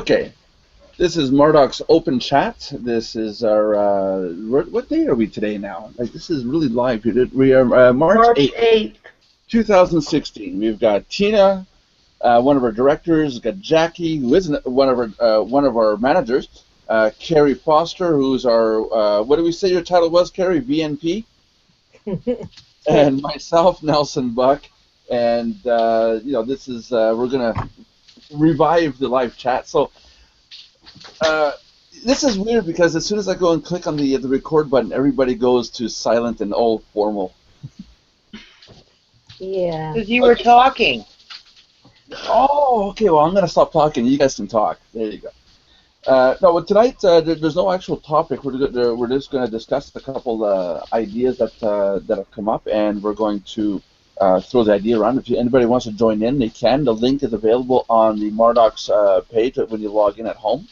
Okay, this is Mardox Open Chat. This is our, what day are we today now? Like, this is really live. We are March March 8th, 8th. 2016. We've got Tina, one of our directors. We've got Jackie, who is one of our managers. Carrie Foster, who's our, what did we say your title was, Carrie? VNP? And myself, Nelson Buck. And, this is, we're going to revive the live chat. So, this is weird because as soon as I go and click on the record button, everybody goes to silent and all formal. Yeah. Because you were talking. Oh, okay. Well, I'm going to stop talking. You guys can talk. There you go. No, but tonight there's no actual topic. We're just going to discuss a couple ideas that have come up, and we're going to throw the idea around. If anybody wants to join in, they can. The link is available on the Mardox page when you log in at home.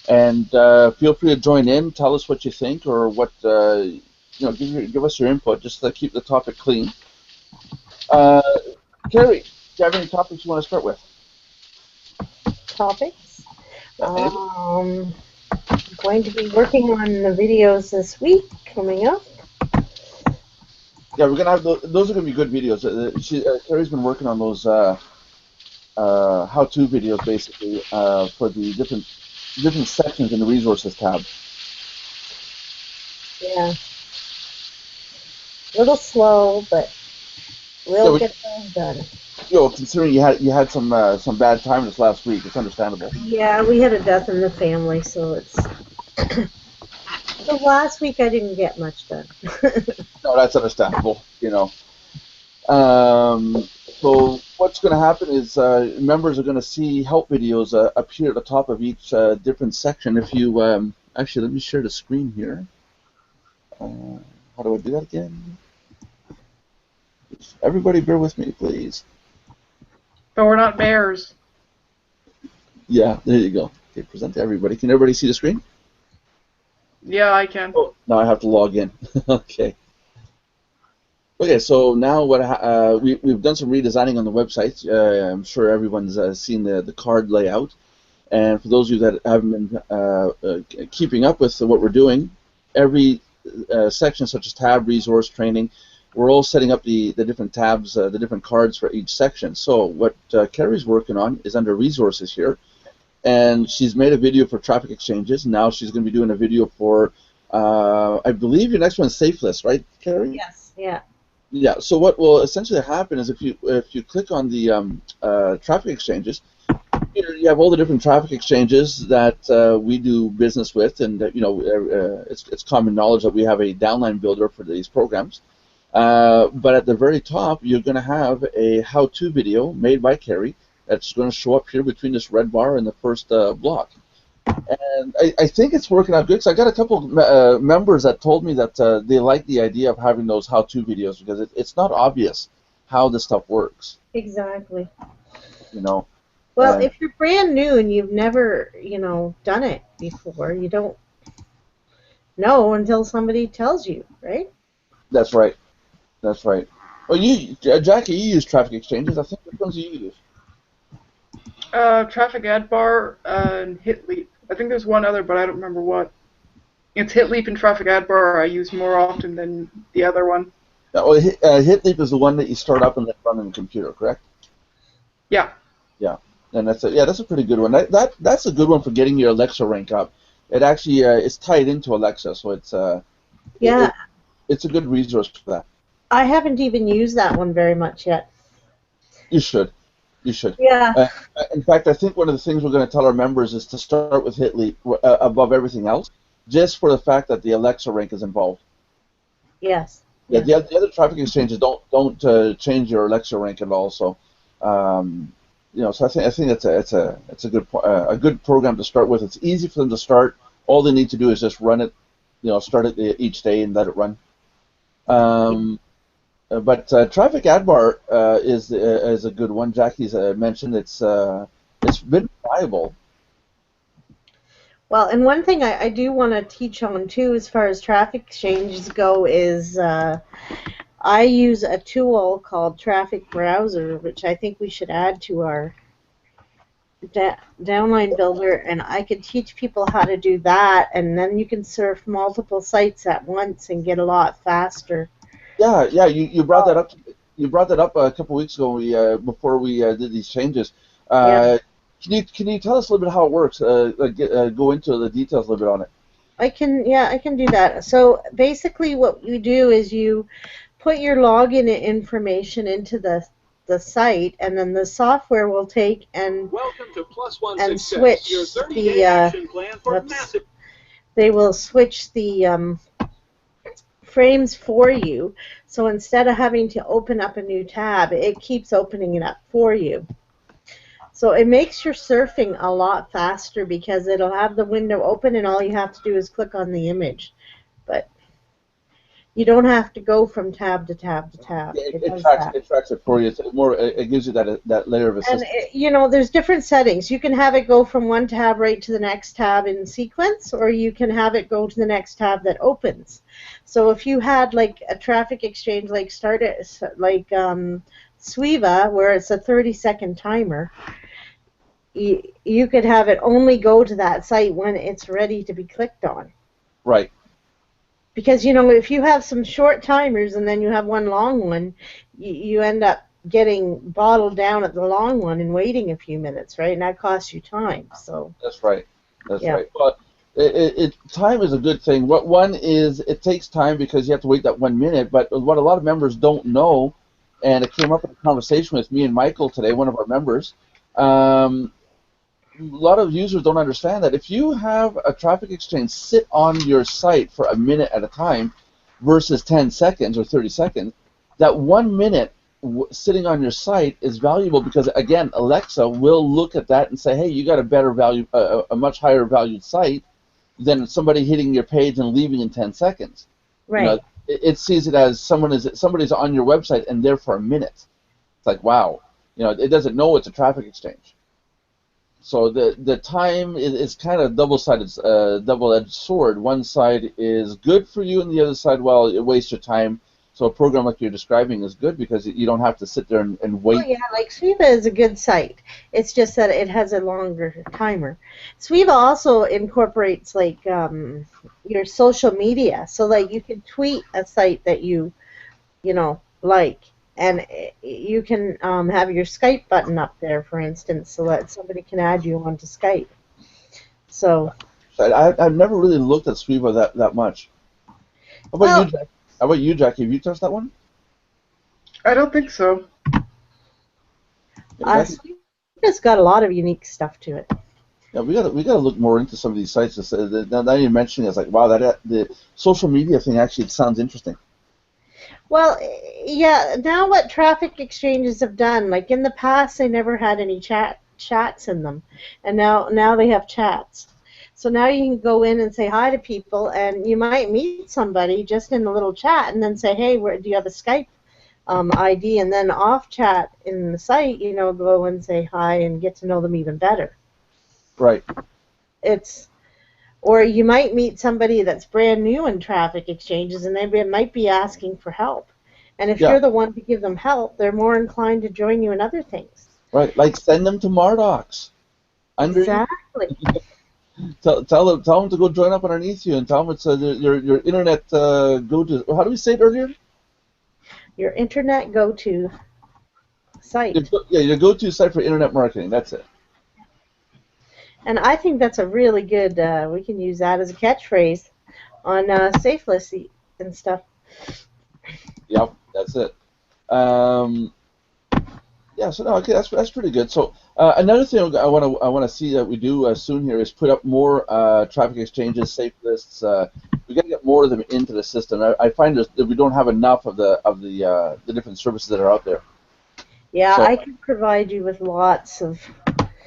And feel free to join in. Tell us what you think, or what give us your input. Just to keep the topic clean. Carrie, do you have any topics you want to start with? Topics? I'm going to be working on the videos this week coming up. Yeah, we're gonna have those are gonna be good videos. Carrie's been working on those how-to videos basically for the different sections in the resources tab. Yeah. A little slow, but we'll get those done. Considering you had some bad time this last week, it's understandable. Yeah, we had a death in the family, so it's. So last week I didn't get much done. No, that's understandable. So what's going to happen is members are going to see help videos appear at the top of each different section. If you actually, let me share the screen here. How do I do that again? Everybody, bear with me, please. But we're not bears. Yeah, there you go. Okay, present to everybody. Can everybody see the screen? Yeah, I can. Oh, now I have to log in. Okay. Okay, so now we've done some redesigning on the website. I'm sure everyone's seen the card layout. And for those of you that haven't been keeping up with what we're doing, every section, such as tab, resource, training, we're all setting up the different tabs, the different cards for each section. So what Carrie's working on is under resources here. And she's made a video for traffic exchanges. Now she's going to be doing a video for, I believe your next one is safe list, right, Carrie? Yes. Yeah. Yeah. So what will essentially happen is if you click on the traffic exchanges, you have all the different traffic exchanges that we do business with, and it's common knowledge that we have a downline builder for these programs. But at the very top, you're going to have a how-to video made by Carrie that's going to show up here between this red bar and the first block. And I think it's working out good, because I got a couple members that told me that they like the idea of having those how-to videos, because it's not obvious how this stuff works. Exactly. Well, if you're brand new and you've never, done it before, you don't know until somebody tells you, right? That's right. That's right. Well, Jackie, you use traffic exchanges. I think which ones do you use? Traffic ad bar and hit leap. I think there's one other, but I don't remember what. It's hit leap and traffic ad bar I use more often than the other one. Well, hit leap is the one that you start up and then run on the computer, correct? Yeah. Yeah, and that's a pretty good one. That's a good one for getting your Alexa rank up. It actually is tied into Alexa, so it's it's a good resource for that. I haven't even used that one very much yet. You should. You should. Yeah. In fact, I think one of the things we're going to tell our members is to start with hit leap above everything else, just for the fact that the Alexa rank is involved. Yes. Yeah. The other traffic exchanges don't change your Alexa rank at all. So, so I think it's a good program to start with. It's easy for them to start. All they need to do is just run it, start it each day and let it run. But traffic ad bar is a good one. Jackie's mentioned it's been viable. Well, and one thing I do want to teach on too, as far as traffic exchanges go, is I use a tool called Traffic Browser, which I think we should add to our downline builder, and I could teach people how to do that, and then you can surf multiple sites at once and get a lot faster. Yeah, yeah. You brought that up. You brought that up a couple weeks ago. Before we did these changes. Yeah, Uh, can you tell us a little bit how it works? Go into the details a little bit on it. I can do that. So basically what you do is you put your login information into the site, and then the software will take and switch the whoops, they will switch the frames for you. So instead of having to open up a new tab, it keeps opening it up for you. So it makes your surfing a lot faster because it'll have the window open and all you have to do is click on the image. But you don't have to go from tab to tab to tab. Yeah, It it does tracks that. it tracks it for you. It's more. It gives you that layer of And assistance. there's different settings. You can have it go from one tab right to the next tab in sequence, or you can have it go to the next tab that opens. So if you had like a traffic exchange like Suiva, where it's a 30-second timer, you could have it only go to that site when it's ready to be clicked on. Right. Because if you have some short timers and then you have one long one, you end up getting bottled down at the long one and waiting a few minutes, right? And that costs you time. So That's right. That's yeah, right. But time is a good thing. What one is, it takes time because you have to wait that 1 minute. But what a lot of members don't know, and it came up in a conversation with me and Michael today, one of our members. A lot of users don't understand that if you have a traffic exchange sit on your site for a minute at a time versus 10 seconds or 30 seconds, that 1 minute sitting on your site is valuable because, again, Alexa will look at that and say, hey, you got a better value, a much higher valued site than somebody hitting your page and leaving in 10 seconds. You know, right. it sees it as somebody's on your website and there for a minute. It's like, wow. It doesn't know it's a traffic exchange. So the time is kind of double-edged sword. One side is good for you, and the other side, well, it wastes your time. So a program like you're describing is good because you don't have to sit there and Oh wait. yeah, like Swiva is a good site. It's just that it has a longer timer. Swiva also incorporates like your social media, so like you can tweet a site that like, and you can have your Skype button up there, for instance, so that somebody can add you onto Skype. So, I've never really looked at Sweevo that much. How about you, well, Jack? How about you, Jackie? Have you touched that one? I don't think so. Yeah, Jackie. Swiva's got a lot of unique stuff to it. Yeah, we gotta look more into some of these sites. Now you're mentioning it, it's like, wow, the social media thing actually sounds interesting. Well, yeah, now what traffic exchanges have done, like in the past they never had any chats in them. And now they have chats. So now you can go in and say hi to people, and you might meet somebody just in a little chat and then say, "Hey, do you have a Skype ID?" And then off chat in the site, go and say hi and get to know them even better. Right. It's Or you might meet somebody that's brand new in traffic exchanges and they might be asking for help. And if Yeah. you're the one to give them help, they're more inclined to join you in other things. Right. Like send them to Mardox. Under Exactly. tell them to go join up underneath you and tell them it's your internet go to. How do we say it earlier? Your internet go-to site. Your go-to site for internet marketing. That's it. And I think that's a really good, we can use that as a catchphrase on safe lists and stuff. Yep, that's it. Um, yeah, so no, okay, that's pretty good. So another thing I want to see that we do soon here is put up more traffic exchanges, safe lists. We got to get more of them into the system. I find that we don't have enough of the different services that are out there. Yeah, So I can provide you with lots of.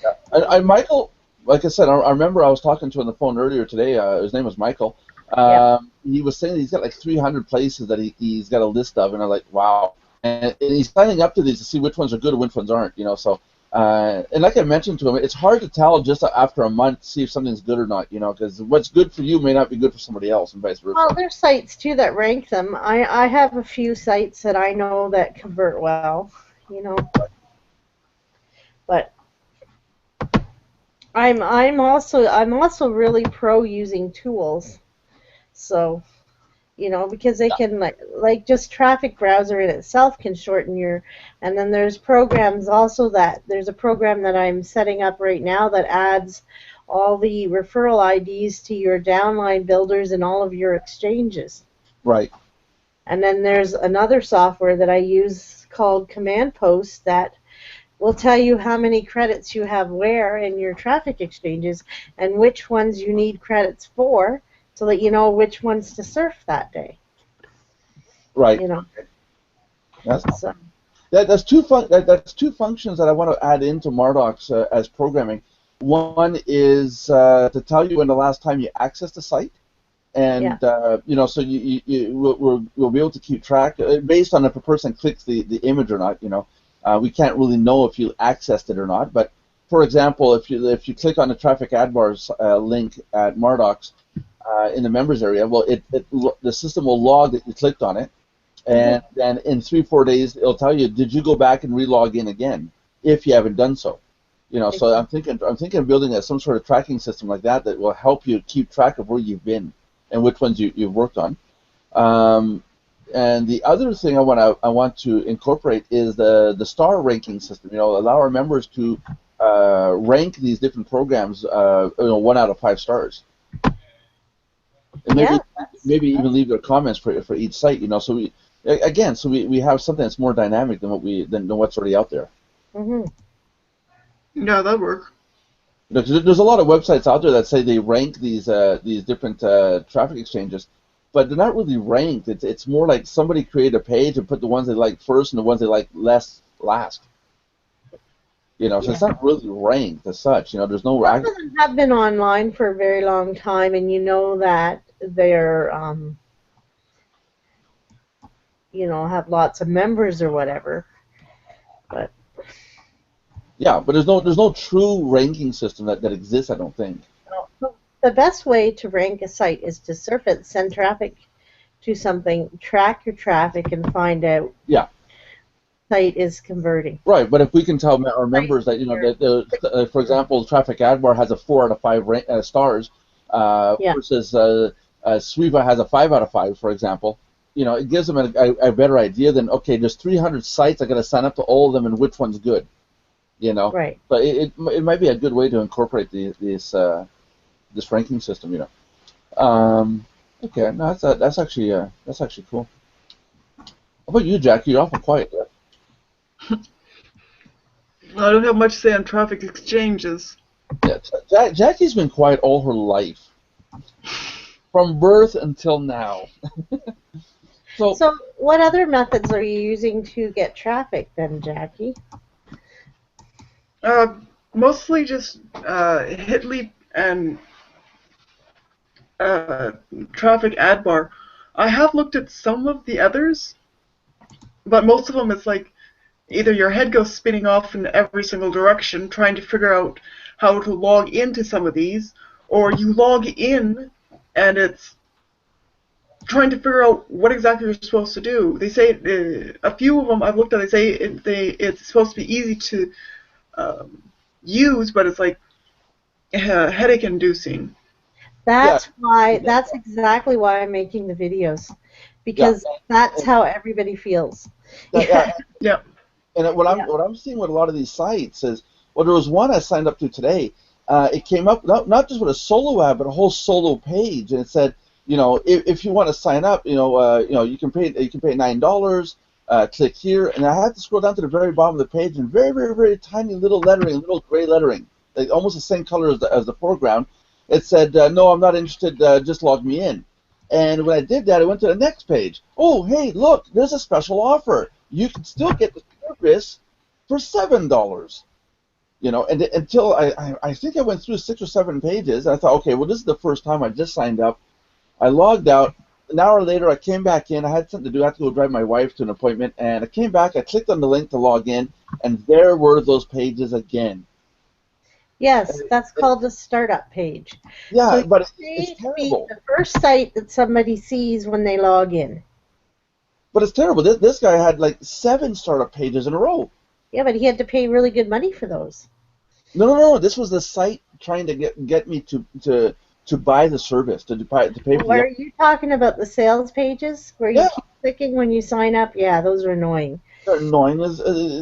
yeah. And Michael, like I said, I remember I was talking to on the phone earlier today. His name was Michael. Yeah. He was saying he's got like 300 places that he's got a list of, and I'm like, wow. And he's signing up to these to see which ones are good and which ones aren't. So and like I mentioned to him, it's hard to tell just after a month see if something's good or not. Because what's good for you may not be good for somebody else, and vice versa. Well, there's sites too that rank them. I have a few sites that I know that convert well, but I'm also really pro using tools. So, because they can like just traffic browser in itself can shorten your, and then there's programs also that there's a program that I'm setting up right now that adds all the referral IDs to your downline builders and all of your exchanges. Right. And then there's another software that I use called Command Post that will tell you how many credits you have where in your traffic exchanges and which ones you need credits for so that you know which ones to surf that day. Right. You know. That's So, that's two functions that I want to add into Mardox as programming. One is to tell you when the last time you accessed the site, yeah. and so we'll be able to keep track based on if a person clicks the image or not. We can't really know if you accessed it or not. But for example, if you click on the traffic ad bars link at Mardox in the members area, well, the system will log that you clicked on it, and then in 3-4 days it'll tell you, did you go back and re-log in again if you haven't done so. So I'm thinking of building some sort of tracking system like that will help you keep track of where you've been and which ones you've worked on. And the other thing I want to incorporate is the star ranking system. Allow our members to rank these different programs 1 out of 5 stars. And maybe even leave their comments for each site. So we have something that's more dynamic than what's already out there. Mm-hmm. Yeah, that'd work. There's a lot of websites out there that say they rank these different traffic exchanges, but they're not really ranked. It's more like somebody created a page and put the ones they like first and the ones they like less last. So it's not really ranked as such. There's no. Some of them have been online for a very long time, and you know that they're have lots of members or whatever, but. Yeah, but there's no true ranking system that exists, I don't think. The best way to rank a site is to surf it, send traffic to something, track your traffic, and find out site is converting. Right, but if we can tell our members that for example, Traffic Ad Bar has a 4 out of 5 stars, versus Swiva has a 5 out of 5, for example. It gives them a better idea than, okay, there's 300 sites, I got to sign up to all of them, and which one's good. Right. But it might be a good way to incorporate this ranking system. Okay, no, that's actually cool. How about you, Jackie? You're awful quiet. I don't have much to say on traffic exchanges. Yeah, Jackie's been quiet all her life, from birth until now. So what other methods are you using to get traffic then, Jackie? Mostly just Hitleap and traffic ad bar. I have looked at some of the others, but most of them it's like either your head goes spinning off in every single direction trying to figure out how to log into some of these, or you log in and it's trying to figure out what exactly you're supposed to do. They say a few of them I've looked at. They say it's supposed to be easy to use, but it's like headache-inducing. That's exactly why I'm making the videos, because that's how everybody feels. Yeah. And what I'm seeing with a lot of these sites is, well, there was one I signed up to today. It came up not just with a solo ad, but a whole solo page, and it said, if you want to sign up, you can pay $9. Click here, and I had to scroll down to the very bottom of the page, and very, very, very tiny little lettering, little gray lettering, like almost the same color as the foreground. It said, no, I'm not interested, just log me in. And when I did that, I went to the next page. Oh, hey, look, there's a special offer. You can still get the service for $7. And until I think I went through 6 or 7 pages, and I thought, okay, well, this is the first time I just signed up. I logged out. An hour later, I came back in. I had something to do. I had to go drive my wife to an appointment, and I came back. I clicked on the link to log in, and there were those pages again. Yes, that's called a startup page. Yeah, so but it's terrible. The first site that somebody sees when they log in. But it's terrible. This guy had like 7 startup pages in a row. Yeah, but he had to pay really good money for those. No, no, no. This was the site trying to get me to buy the service, to pay for Or the. are you talking about the sales pages where you Yeah, keep clicking when you sign up? Yeah, those are annoying. they're annoying as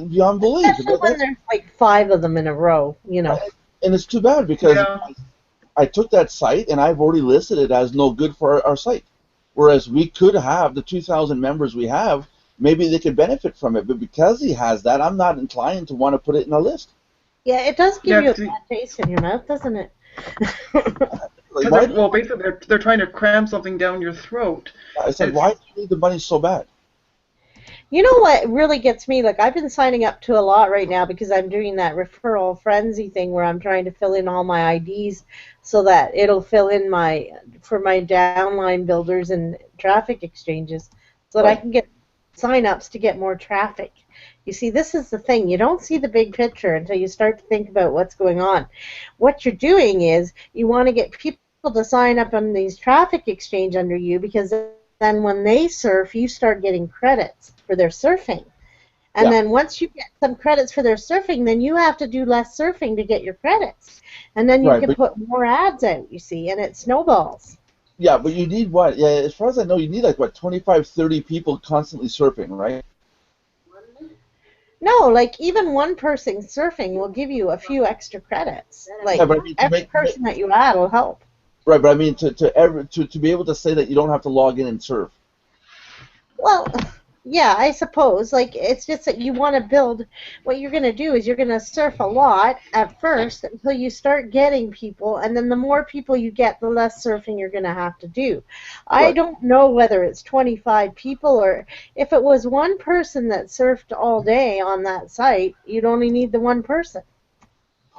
beyond belief. Especially when That's there's like five of them in a row, you know. and it's too bad because Yeah. I took that site and I've already listed it as no good for our site. Whereas we could have the 2,000 members we have, maybe they could benefit from it. But because he has that, I'm not inclined to want to put it in a list. Yeah, it does give Yeah, you a bad taste in your mouth, doesn't it? Like, because why? well, basically they're trying to cram something down your throat. I said, why It's do you need the money so bad? You know what really gets me? Like I've been signing up to a lot right now because I'm doing that referral frenzy thing where I'm trying to fill in all my IDs so that it'll fill in my for my downline builders and traffic exchanges so that I Right. can get sign-ups to get more traffic. You see, this is the thing. You don't see the big picture until you start to think about what's going on. What you're doing is you want to get people to sign up on these traffic exchange under you because then when they surf, you start getting credits for their surfing. And Yeah. then once you get some credits for their surfing, then you have to do less surfing to get your credits. And then you Right. can But put more ads out, you see, and it snowballs. yeah, but you need what? Yeah, as far as I know, you need like what 25, 30 people constantly surfing, right? No, like even one person surfing will give you a few extra credits. Yeah, Like but I mean every person that you add will help. right, but I mean to be able to say that you don't have to log in and surf. Well, yeah, I suppose. Like, it's just that you want to build. What you're going to do is you're going to surf a lot at first until you start getting people, and then the more people you get, the less surfing you're going to have to do. I Right. don't know whether it's 25 people or if it was one person that surfed all day on that site, you'd only need the one person.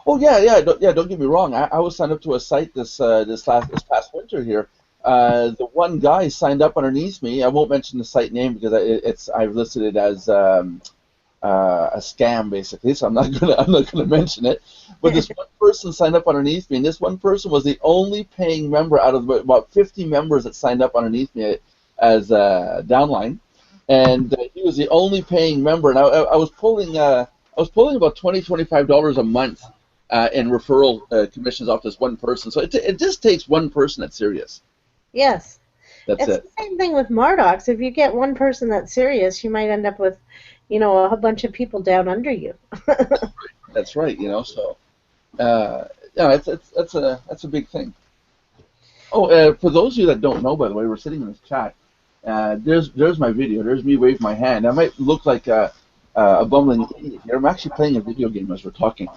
Oh yeah, yeah, yeah. Don't get me wrong. I was signed up to a site this past winter here. The one guy signed up underneath me. I won't mention the site name because I've listed it as a scam basically. So I'm not gonna mention it. But this one person signed up underneath me, and this one person was the only paying member out of about 50 members that signed up underneath me as downline, and he was the only paying member. And I was pulling about $25 a month in referral commissions off this one person. So it just takes one person that's serious. Yes. That's It's it. the same thing with Mardox. If you get one person that's serious, you might end up with, a bunch of people down under you. That's right. So yeah, that's a big thing. Oh, for those of you that don't know, by the way, we're sitting in this chat. There's my video. There's me waving my hand. I might look like a bumbling idiot here. I'm actually playing a video game as we're talking.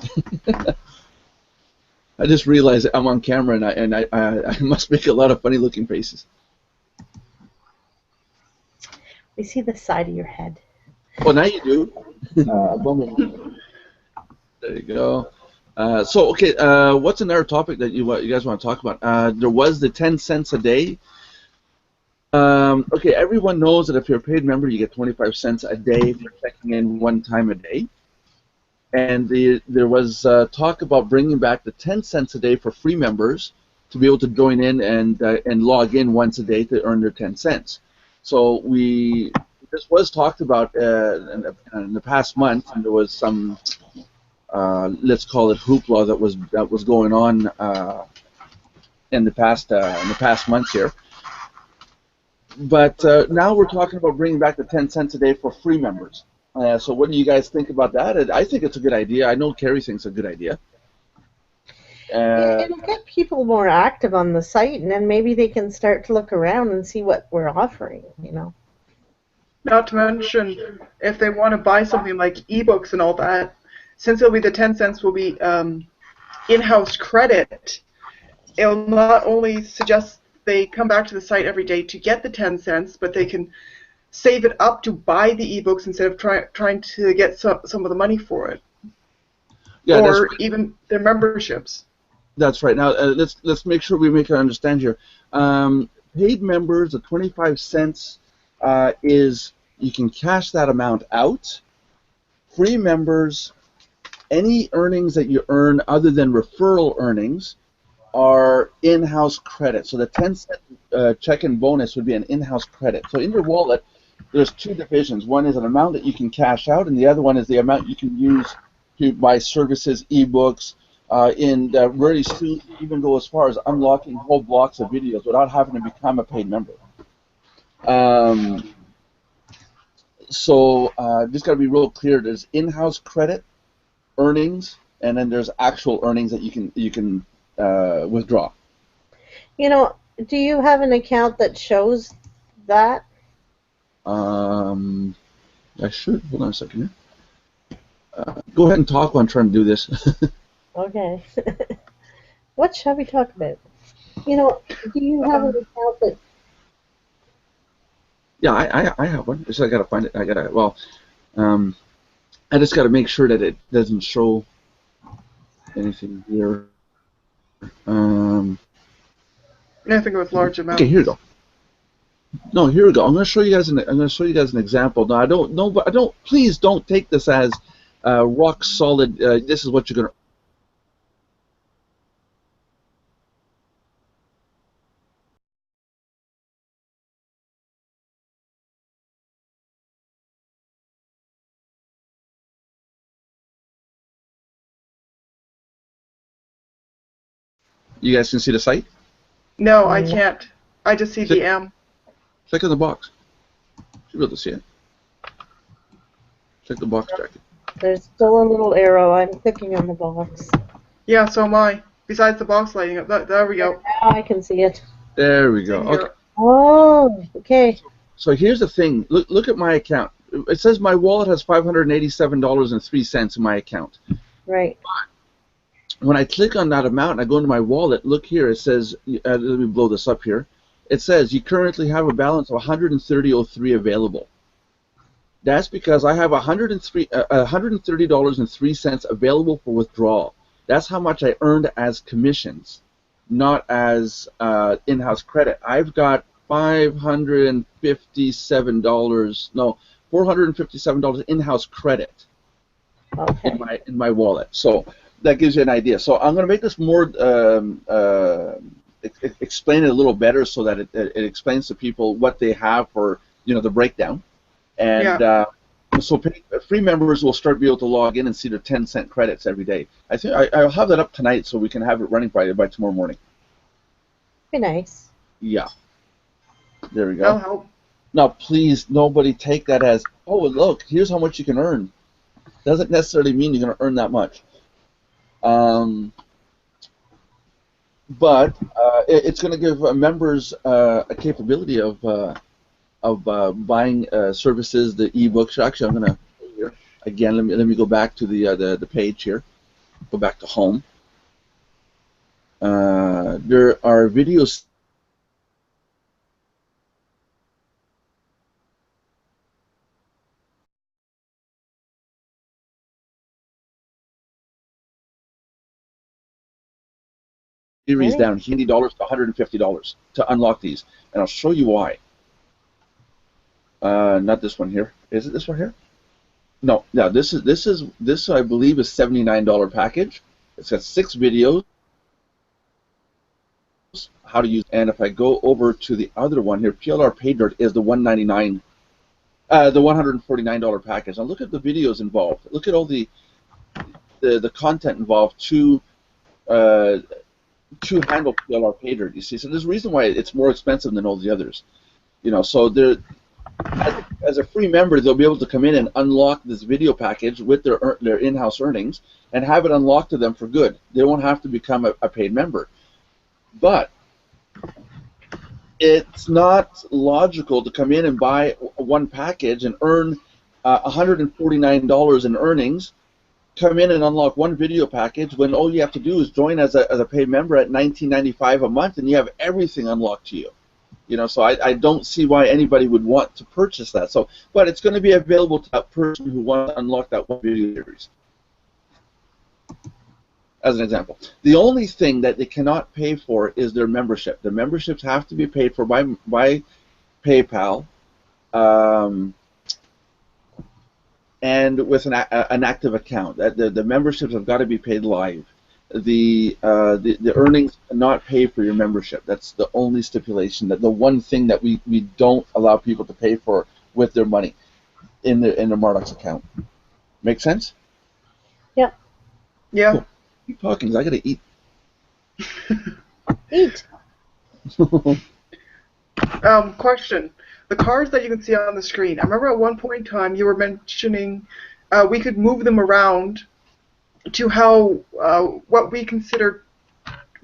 I just realized I'm on camera and I must make a lot of funny looking faces. We see the side of your head. Well, now you do. Bumbling idiot. There you go. So okay, what's another topic that you guys want to talk about? There was the 10 cents a day. Okay, everyone knows that if you're a paid member, you get 25 cents a day for checking in one time a day. And there was talk about bringing back the 10 cents a day for free members to be able to join in and log in once a day to earn their 10 cents. So this was talked about in the past month, and there was some let's call it hoopla that was going on in the past months here. But now we're talking about bringing back the 10 cents a day for free members. So what do you guys think about that? I think it's a good idea. I know Carrie thinks it's a good idea. It'll get people more active on the site, and then maybe they can start to look around and see what we're offering. not to mention if they want to buy something like ebooks and all that, since it'll be the 10 cents will be in-house credit, it'll not only suggest they come back to the site every day to get the 10 cents, but they can save it up to buy the ebooks instead of trying to get some of the money for it. Yeah, or even their memberships. That's right. Now let's make sure we make it understand here. Paid members, the 25 cents is you can cash that amount out. Free members, any earnings that you earn other than referral earnings are in-house credit. So the 10-cent check-in bonus would be an in-house credit. So in your wallet, there's two divisions. One is an amount that you can cash out, and the other one is the amount you can use People buy services, ebooks, and very soon even go as far as unlocking whole blocks of videos without having to become a paid member. So just got to be real clear. There's in-house credit earnings, and then there's actual earnings that you can withdraw. You know, do you have an account that shows that? I should. Hold on a second here. Go ahead and talk while I'm trying to do this. Okay. What shall we talk about? You know, do you have an account that? Yeah, I have one. Just I gotta find it. I just gotta make sure that it doesn't show anything here. I think it was large amounts. Okay, here we go. No, here we go. I'm gonna show you guys an example. Now, I don't know, but please don't take this as rock solid. This is what you're gonna. You guys can see the site. No, I can't. I just see the M. Click on the box. You should be able to see it. Check the box, Jackie. There's still a little arrow. I'm clicking on the box. Yeah, so am I. Besides the box lighting up. There we go. Now I can see it. There we go. Okay. Oh, okay. So here's the thing. Look at my account. It says my wallet has $587.03 in my account. Right. When I click on that amount and I go into my wallet, look here. It says, let me blow this up here. It says you currently have a balance of $130.03 available. That's because I have $130.03 available for withdrawal. That's how much I earned as commissions, not as in-house credit. I've got $457 in-house credit in my wallet. So that gives you an idea. So I'm going to make this more explain it a little better so that it explains to people what they have for the breakdown. And so free members will start to be able to log in and see their 10-cent credits every day. I think I'll have that up tonight so we can have it running by tomorrow morning. Be nice. Yeah. There we go. That'll help. Now, please, nobody take that as, oh, look, here's how much you can earn. Doesn't necessarily mean you're going to earn that much. But it's going to give members a capability of buying services, the ebooks. Actually, I'm going to here again. Let me go back to the page here. Go back to home. There are videos. Series down $80 to $150 to unlock these, and I'll show you why. Not this one here. Is it this one here? No. This I believe is $79 package. It's got 6 videos. How to use, and if I go over to the other one here, PLR Pay Dirt is the $199, the $149 package. Now look at the videos involved. Look at all the content involved to handle PLR Pay Dirt. You see, so there's a reason why it's more expensive than all the others. So they're as a free member, they'll be able to come in and unlock this video package with their in-house earnings and have it unlocked to them for good. They won't have to become a paid member. But it's not logical to come in and buy one package and earn $149 in earnings, come in and unlock one video package when all you have to do is join as a paid member at $19.95 a month and you have everything unlocked to you. So I don't see why anybody would want to purchase that. But it's going to be available to that person who wants to unlock that one video series. As an example, the only thing that they cannot pay for is their membership. The memberships have to be paid for by PayPal, and with an active account. The memberships have got to be paid live. The earnings cannot pay for your membership. That's the only stipulation. That the one thing that we don't allow people to pay for with their money in their Mardox account. Make sense? Yep. Yeah. Cool. Keep talking, 'cause I gotta eat. Eat. Question. The cards that you can see on the screen. I remember at one point in time you were mentioning we could move them around to how what we considered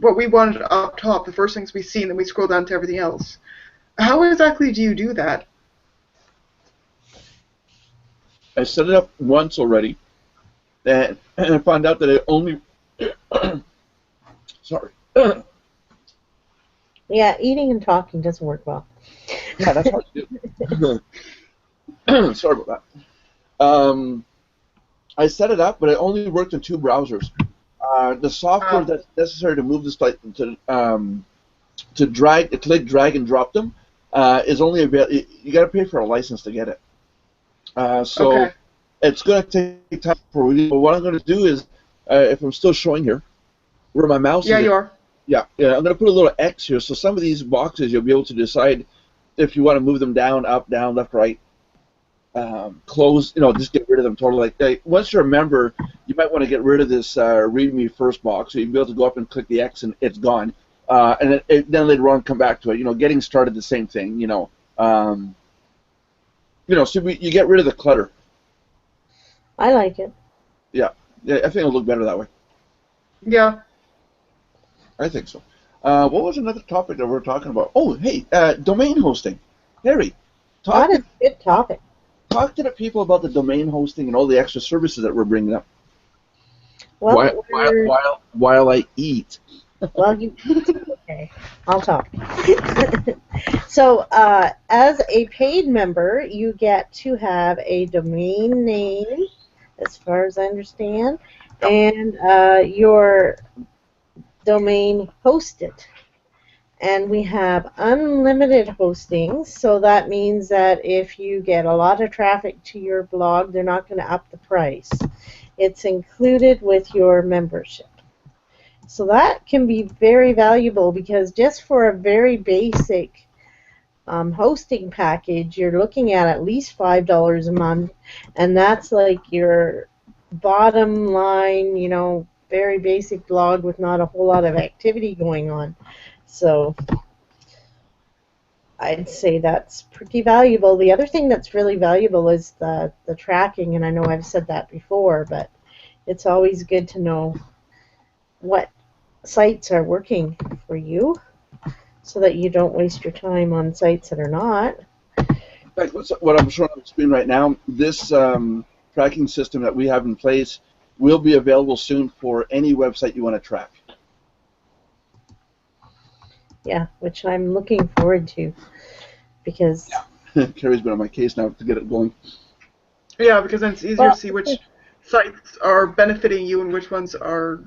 what we wanted up top, the first things we see, and then we scroll down to everything else. How exactly do you do that? I set it up once already, and I found out that it only. Sorry. Yeah, eating and talking doesn't work well. Yeah, that's hard to do. Sorry about that. I set it up, but it only worked in 2 browsers. The software that's necessary to move the site to click, drag, and drop them is only available. You got to pay for a license to get it. So Okay. it's going to take time for you. But what I'm going to do is, if I'm still showing here, where my mouse Yeah, is. you are. Yeah. I'm going to put a little X here. So some of these boxes you'll be able to decide if you want to move them down, up, down, left, right. Close, just get rid of them totally. Like once you're a member, you might want to get rid of this read me first box, so you'll be able to go up and click the X and it's gone. And then later on come back to it. Getting started, the same thing. So you get rid of the clutter. I like it. Yeah, I think it'll look better that way. Yeah. I think so. What was another topic that we were talking about? Oh, hey, domain hosting. Harry, That is a good topic. talk to the people about the domain hosting and all the extra services that we're bringing up. Well, While I eat. well, okay, I'll talk. So, as a paid member, you get to have a domain name, as far as I understand, and your domain hosted. And we have unlimited hostings, so that means that if you get a lot of traffic to your blog, they're not going to up the price. It's included with your membership. So that can be very valuable because just for a very basic hosting package, you're looking at least $5 a month, and that's like your bottom line, very basic blog with not a whole lot of activity going on. So I'd say that's pretty valuable. The other thing that's really valuable is the tracking, and I know I've said that before, but it's always good to know what sites are working for you so that you don't waste your time on sites that are not. In fact, what I'm showing on the screen right now, this tracking system that we have in place will be available soon for any website you want to track. Yeah, which I'm looking forward to because... Carrie's been on my case now to get it going. Yeah, because then it's easier to see which sites are benefiting you and which ones are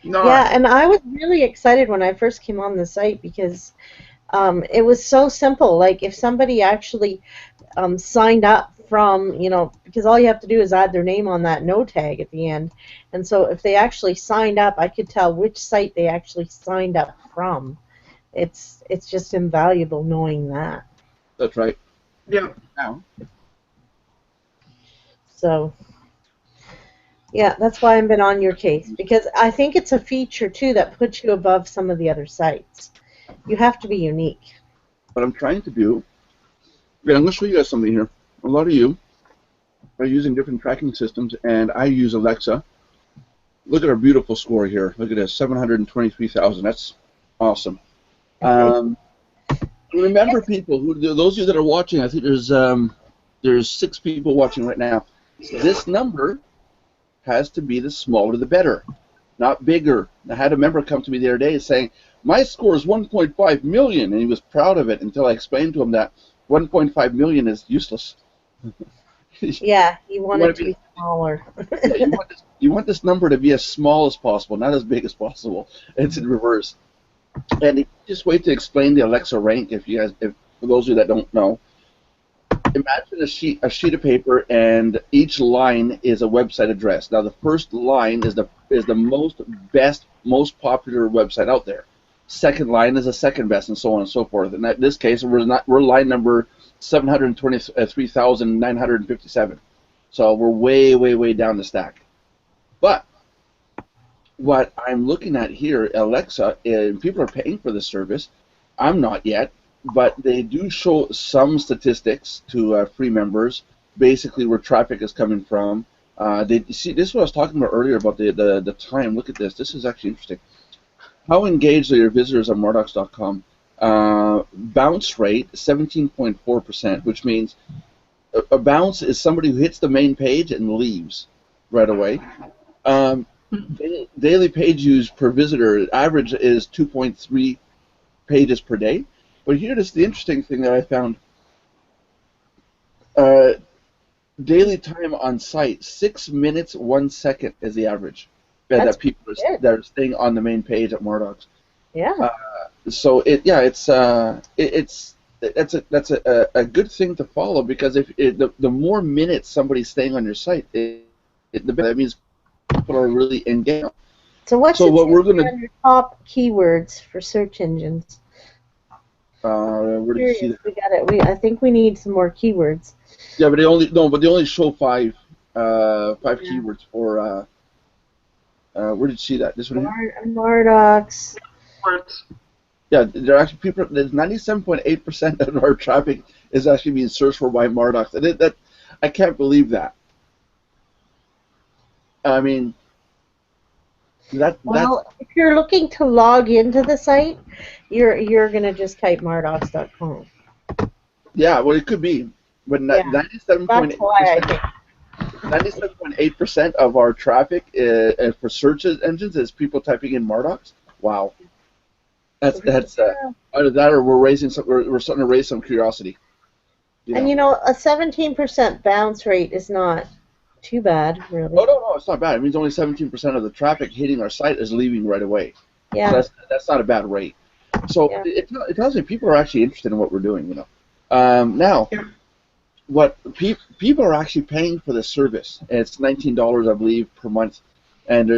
not. Yeah, and I was really excited when I first came on the site because it was so simple. Like if somebody actually signed up from, because all you have to do is add their name on that no tag at the end. And so if they actually signed up, I could tell which site they actually signed up from. It's just invaluable knowing that. That's right. Yeah. Now. So, yeah, that's why I've been on your case, because I think it's a feature, too, that puts you above some of the other sites. You have to be unique. What I'm trying to do, I'm going to show you guys something here. A lot of you are using different tracking systems, and I use Alexa. Look at our beautiful score here. Look at this, 723,000. That's awesome. Remember, people, those of you that are watching, I think there's 6 people watching right now. This number has to be the smaller the better, not bigger. I had a member come to me the other day saying, my score is 1.5 million, and he was proud of it until I explained to him that 1.5 million is useless. Yeah, you want it to be smaller. Yeah, you want this number to be as small as possible, not as big as possible. It's in reverse. And just wait to explain the Alexa rank if for those of you that don't know. Imagine a sheet of paper, and each line is a website address. Now, the first line is the most popular website out there. Second line is the second best, and so on and so forth. And in this case, we're line number 723,957. So we're way, way, way down the stack. But what I'm looking at here, Alexa, and people are paying for this service. I'm not yet, but they do show some statistics to free members, basically where traffic is coming from. They see this is what I was talking about earlier about the time. Look at this. This is actually interesting. How engaged are your visitors on Mardox.com? Bounce rate 17.4%, which means a bounce is somebody who hits the main page and leaves right away. Daily page views per visitor average is 2.3 pages per day. But here is the interesting thing that I found. Uh, Daily time on site, 6 minutes, 1 second is the average That's that people good. that are staying on the main page at Mardox. Yeah. So that's a good thing to follow, because if the more minutes somebody's staying on your site, that means people are really engaged. So what's So it what say we're gonna under top keywords for search engines? where did you see Curious. that? We got it. I think we need some more keywords. Yeah, but they only show five Yeah. keywords for where did you see that? This one here? Mardox. Words. Yeah, there are actually people. There's 97.8% of our traffic is actually being searched for by Mardox, and that I can't believe that. I mean, that's Well, if you're looking to log into the site, you're gonna just type mardox.com. yeah. Well, it could be, but Yeah, that's why I think. 97.8% of our traffic for search engines is people typing in Mardox. Wow, that's Yeah. either that or we're starting to raise some curiosity. You And know. a 17% bounce rate is not too bad, Oh really. no, it's not bad. It means only 17% of the traffic hitting our site is leaving right away. So Yeah, that's not a bad rate. So yeah. it tells me people are actually interested in what we're doing. Now Yeah. what people are actually paying for this service. And it's $19, I believe, per month. And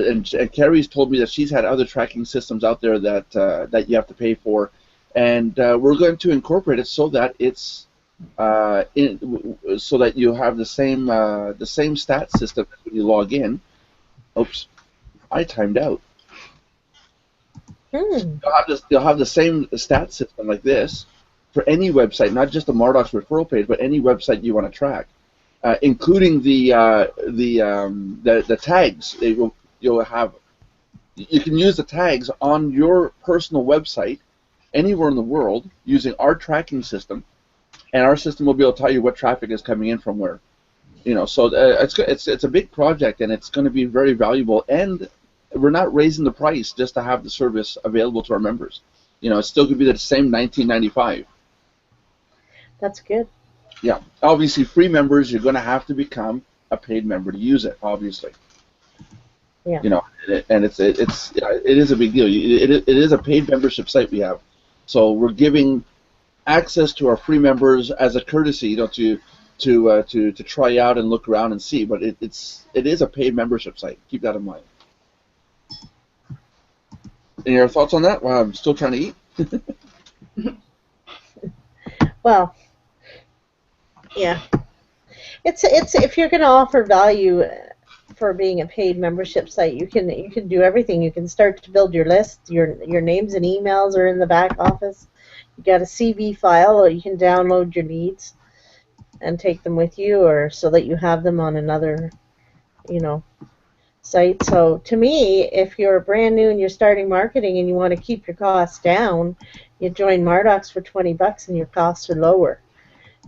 Carrie's told me that she's had other tracking systems out there that you have to pay for, and we're going to incorporate it so that it's so that you have the same stat system when you log in. Oops, I timed out. Hmm. You'll have the same stat system like this for any website, not just the Mardox referral page, but any website you want to track, including the tags. You'll have you can use the tags on your personal website anywhere in the world using our tracking system, and our system will be able to tell you what traffic is coming in from where. So it's a big project, and it's going to be very valuable. And we're not raising the price just to have the service available to our members. It's still going to be the same 19.95. That's good. Yeah, obviously, free members, you're going to have to become a paid member to use it. Obviously, Yeah. And it is a big deal. It is a paid membership site we have, so we're giving access to our free members as a courtesy, to try out and look around and see. But it is a paid membership site. Keep that in mind. Any other thoughts on that? Well, I'm still trying to eat. Well, yeah. It's if you're going to offer value for being a paid membership site, you can do everything. You can start to build your list. Your names and emails are in the back office. You got a CV file, or you can download your leads and take them with you, or so that you have them on another, you know, site. So to me, if you're brand new and you're starting marketing and you want to keep your costs down, you join Mardox for $20 and your costs are lower.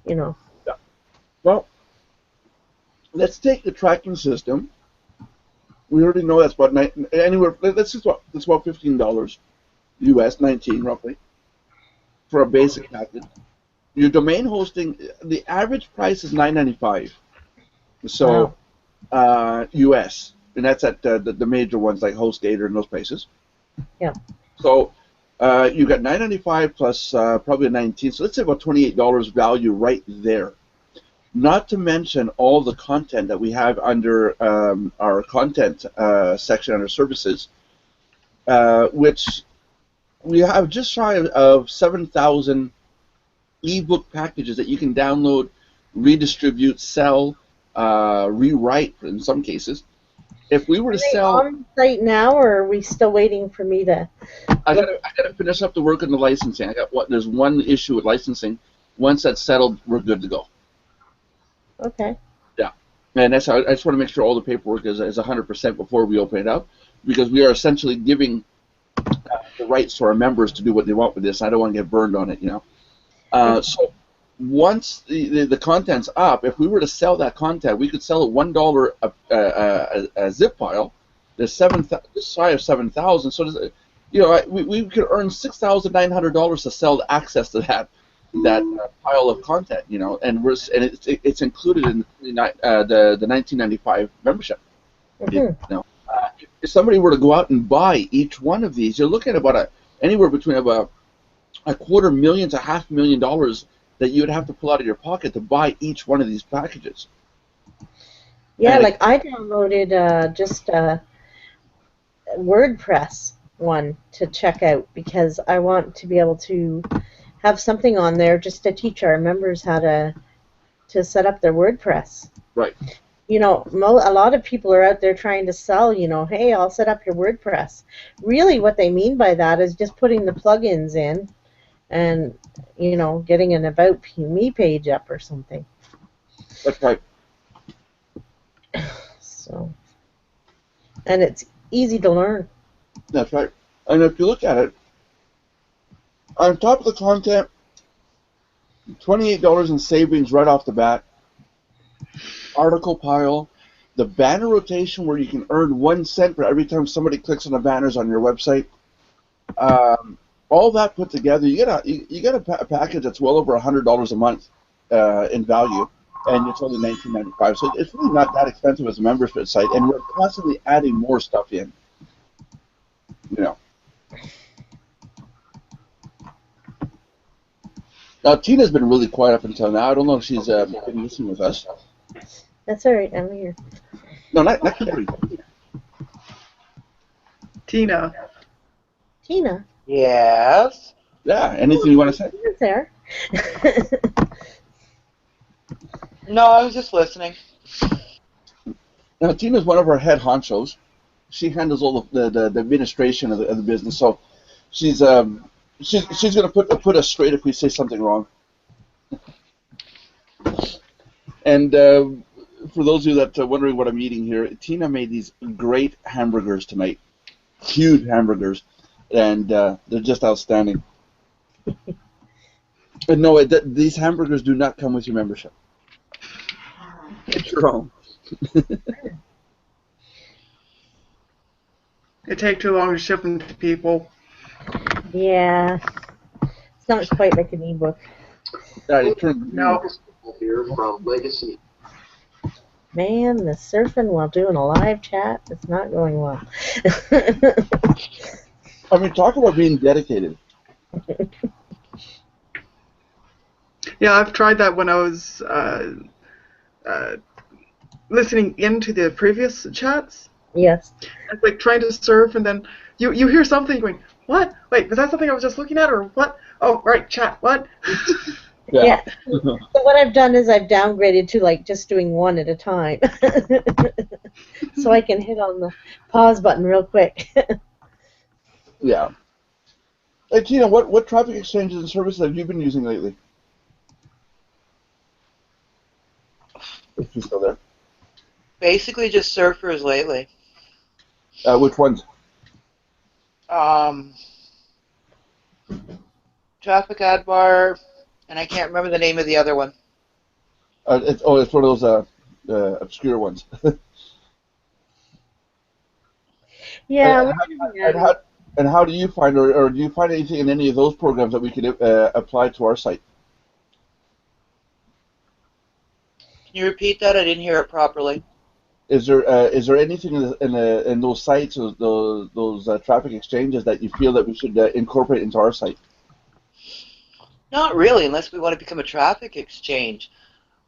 You know. Yeah. Well, let's take the tracking system. We already know that's about anywhere. That's about $15 US, 19 roughly, for a basic package. Your domain hosting, the average price is $9.95. So Wow. US, and that's at the major ones like HostGator and those places. Yeah. So you got $9.95 plus probably a 19, so let's say about $28 value right there. Not to mention all the content that we have under our content section under services, which we have just shy of 7,000 ebook packages that you can download, redistribute, sell, rewrite in some cases. if we were Are to they sell, on the site now, or are we still waiting for me to I look? gotta finish up the work on the licensing. There's one issue with licensing. Once that's settled, we're good to go. Okay. Yeah, and that's how I just want to make sure all the paperwork is 100% before we open it up, because we are essentially giving the rights to our members to do what they want with this. I don't want to get burned on it, you know. So once the content's up, if we were to sell that content, we could sell it $1 a zip file. There's just shy of 7,000. So does, you know, we could earn $6,900 to sell the access to that pile of content, you know, and it's included in the 1995 membership. You know, if somebody were to go out and buy each one of these, you're looking at about anywhere between about $250,000 to $500,000 that you would have to pull out of your pocket to buy each one of these packages. Yeah, And like I downloaded just a WordPress one to check out because I want to be able to have something on there just to teach our members how to set up their WordPress. right. You know, a lot of people are out there trying to sell, you know, hey, I'll set up your WordPress. Really what they mean by that is just putting the plugins in and, you know, getting an About Me page up or something. That's right. So, and it's easy to learn. That's right. And if you look at it, on top of the content, $28 in savings right off the bat, article pile, the banner rotation where you can earn 1 cent for every time somebody clicks on the banners on your website. All that put together, you get a package that's well over $100 a month in value, and it's only $19.95. So it's really not that expensive as a membership site, and we're constantly adding more stuff in. You know. Now Tina's been really quiet up until now. I don't know if she's been listening with us. That's all right. I'm here. No, not Kimberly. Tina. Tina. Yes. Yeah. Anything you want to say? Tina's there. No, I was just listening. Now Tina's one of our head honchos. She handles all the administration of the business. So she's going to put us straight if we say something wrong. And for those of you that are wondering what I'm eating here, Tina made these great hamburgers tonight. Huge hamburgers. And they're just outstanding. And no, these hamburgers do not come with your membership. It's your own. It take too long to ship them to people. Yeah. It's not quite like an ebook. No. Here from Legacy. Man, the surfing while doing a live chat is not going well. I mean, talk about being dedicated. Yeah, I've tried that when I was listening into the previous chats. Yes. It's like trying to surf, and then you hear something going, what? Wait, was that something I was just looking at, or what? Oh, right, chat, what? Yeah. So what I've done is I've downgraded to like just doing one at a time. So I can hit on the pause button real quick. Yeah. Hey, Tina, what traffic exchanges and services have you been using lately? If you're still there. Basically just surfers lately. Which ones? Traffic ad bar, and I can't remember the name of the other one. It's one of those obscure ones. Yeah. And how do you find, or do you find anything in any of those programs that we could apply to our site? Can you repeat that? I didn't hear it properly. Is there anything in those sites, or those traffic exchanges that you feel that we should incorporate into our site? Not really, unless we want to become a traffic exchange.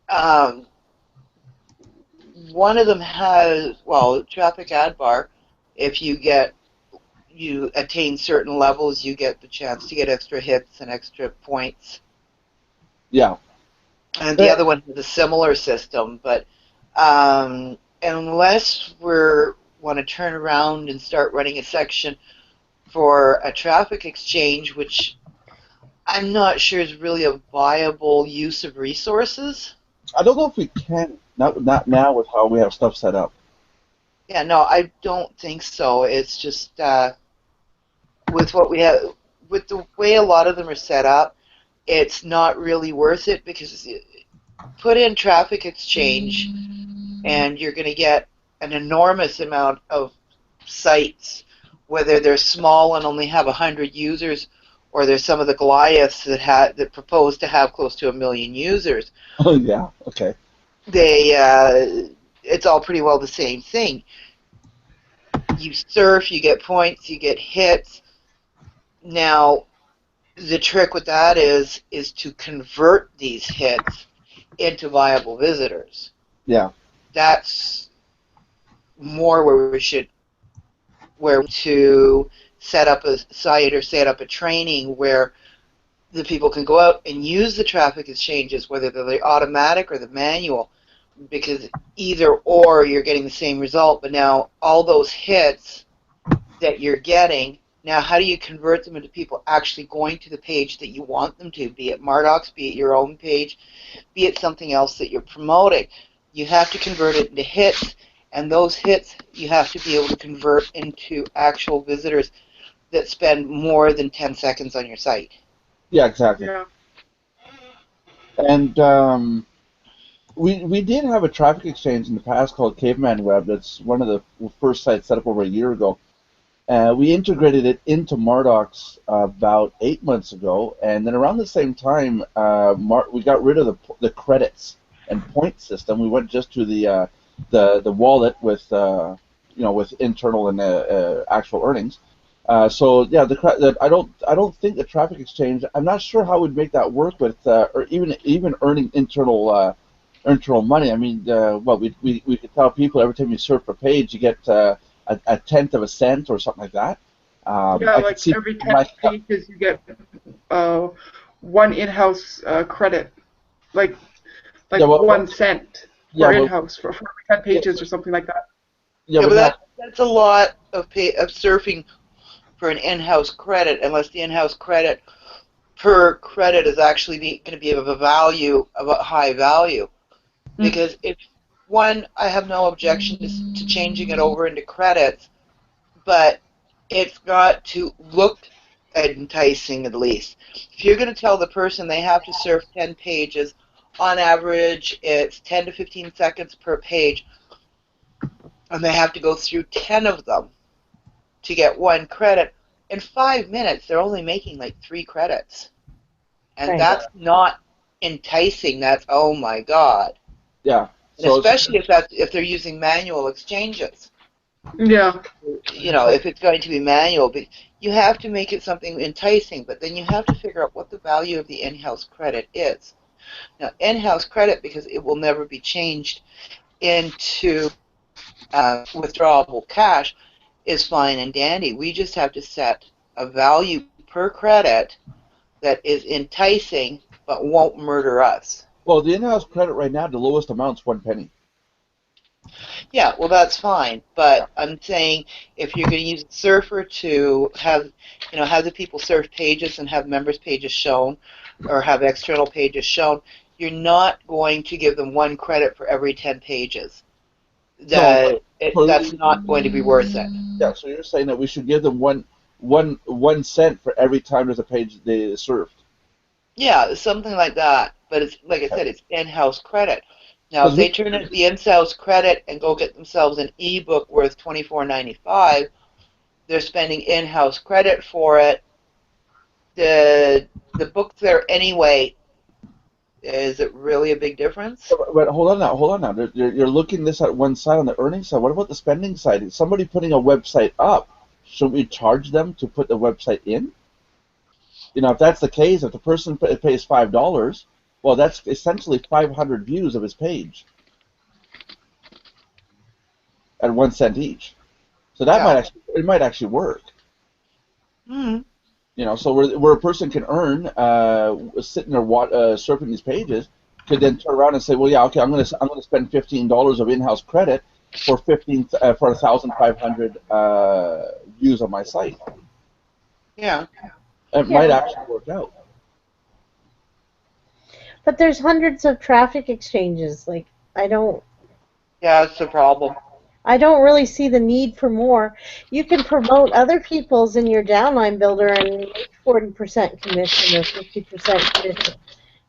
One of them has, well, traffic ad bar. If you attain certain levels, you get the chance to get extra hits and extra points. Yeah. And the other one has a similar system, but unless we're want to turn around and start running a section for a traffic exchange, which I'm not sure is really a viable use of resources. I don't know if we can, not now with how we have stuff set up. Yeah, no, I don't think so. It's just with what we have, with the way a lot of them are set up, it's not really worth it because put in traffic exchange and you're going to get an enormous amount of sites, whether they're small and only have 100 users, or there's some of the Goliaths that propose to have close to 1 million users. Oh yeah, okay. It's all pretty well the same thing. You surf, you get points, you get hits. Now, the trick with that is to convert these hits into viable visitors. Yeah. That's more where to set up a site or set up a training where the people can go out and use the traffic exchanges, whether they're the automatic or the manual, because either or you're getting the same result, but now all those hits that you're getting, now how do you convert them into people actually going to the page that you want them to, be it Mardox, be it your own page, be it something else that you're promoting. You have to convert it into hits, and those hits you have to be able to convert into actual visitors that spend more than 10 seconds on your site. Yeah, exactly. Yeah. And we did have a traffic exchange in the past called Caveman Web. That's one of the first sites set up over a year ago. We integrated it into Mardox about 8 months ago, and then around the same time, we got rid of the credits and point system. We went just to the wallet with with internal and actual earnings. So yeah, I don't think the traffic exchange. I'm not sure how we'd make that work with or even earning internal money. I mean, we could tell people every time you surf a page, you get a tenth of a cent or something like that. Yeah, like every 10 pages you get one in-house credit, like Yeah, 1 cent yeah, for in-house for 10 pages or something like that. yeah, Yeah, but but that's a lot of surfing for an in-house credit, unless the in-house credit per credit is actually going to be of a high value. Because if I have no objection to changing it over into credits, but it's got to look enticing at least. If you're going to tell the person they have to surf 10 pages, on average it's 10 to 15 seconds per page, and they have to go through 10 of them to get 1 credit, in 5 minutes they're only making like 3 credits. And Right. that's not enticing. That's, oh my God. yeah. And especially if they're using manual exchanges. Yeah. If it's going to be manual, but you have to make it something enticing, but then you have to figure out what the value of the in-house credit is. Now, in-house credit, because it will never be changed into withdrawable cash, is fine and dandy. We just have to set a value per credit that is enticing but won't murder us. Well, the in-house credit right now, the lowest amount's 1 penny. Yeah, well, that's fine, but I'm saying if you're going to use Surfer to have the people surf pages and have members pages shown, or have external pages shown, you're not going to give them 1 credit for every 10 pages. That's not going to be worth it. Yeah, so you're saying that we should give them one cent for every time there's a page they surfed. Yeah, something like that. But it's like I said, it's in-house credit. Now, if they turn in the in-house credit and go get themselves an ebook worth $24.95, they're spending in-house credit for it. The book's there anyway. Is it really a big difference? But hold on now. You're looking this at one side on the earnings side. What about the spending side? Is somebody putting a website up? Should we charge them to put the website in? If that's the case, if the person pays $5, well, that's essentially 500 views of his page at 1 cent each. So that might actually work. So where a person can earn sitting there surfing these pages, could then turn around and say, well, yeah, okay, I'm going to spend $15 of in-house credit, for 1,500 views on my site. Yeah. It might actually work out. But there's hundreds of traffic exchanges. Like, I don't That's the problem. really see the need for more. You can promote other people's in your downline builder and make 40% commission or 50% commission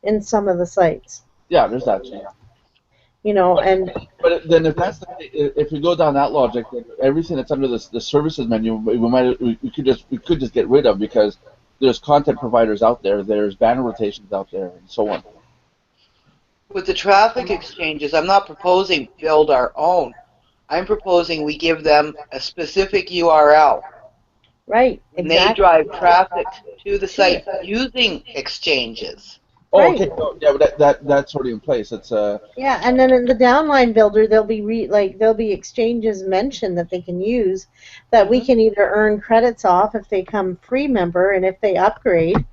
in some of the sites. Yeah, there's that. Yeah. You know, and But then if that's if we go down that logic, then everything that's under the services menu, we could just get rid of, because there's content providers out there, there's banner rotations out there, and so on. With the traffic exchanges, I'm not proposing build our own. I'm proposing we give them a specific URL. right, And exactly. they drive traffic to the site using exchanges. Oh, Right. okay. No, yeah, but that's already in place. It's Yeah, and then in the downline builder, there'll be exchanges mentioned that they can use, that we can either earn credits off if they come free member, and if they upgrade,